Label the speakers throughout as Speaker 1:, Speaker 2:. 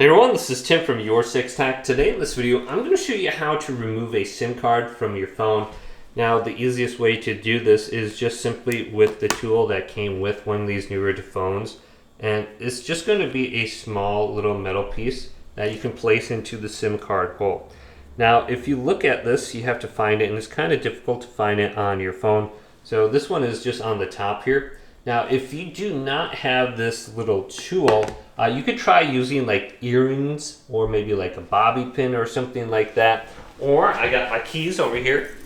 Speaker 1: Hey everyone, this is Tim from Your Six Tech. Today in this video, I'm going to show you how to remove a SIM card from your phone. Now, the easiest way to do this is just simply with the tool that came with one of these newer phones. And it's just going to be a small little metal piece that you can place into the SIM card hole. Now, if you look at this, you have to find it, and it's kind of difficult to find it on your phone. So this one is just on the top here. Now, if you do not have this little tool, you could try using like earrings or maybe like a bobby pin or something like that. Or I got my keys over here.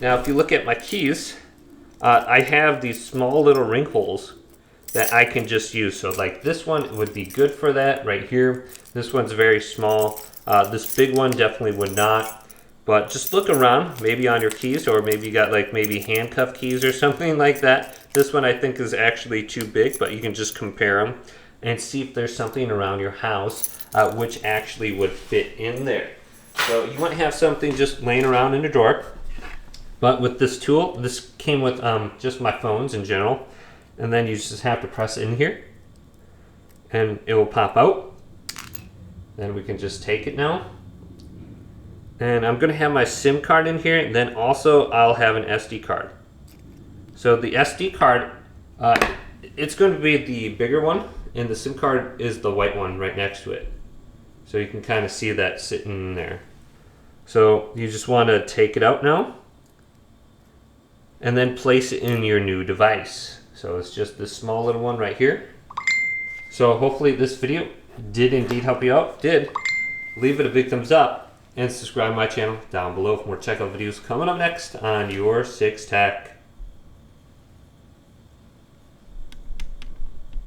Speaker 1: Now, if you look at my keys, I have these small little ring holes that I can just use. So like this one would be good for that right here. This one's very small. This big one definitely would not. But just look around, maybe on your keys, or maybe you got like maybe handcuff keys or something like that. This one I think is actually too big, but you can just compare them and see if there's something around your house which actually would fit in there. So you want to have something just laying around in a drawer. But with this tool, this came with just my phones in general. And then you just have to press in here and it will pop out. Then we can just take it now. And I'm going to have my SIM card in here, and then also I'll have an SD card. So the SD card, it's going to be the bigger one, and the SIM card is the white one right next to it. So you can kind of see that sitting there. So you just want to take it out now, and then place it in your new device. So it's just this small little one right here. So hopefully this video did indeed help you out. Did, leave it a big thumbs up. And subscribe to my channel down below for more checkout videos coming up next on Your Six Tech.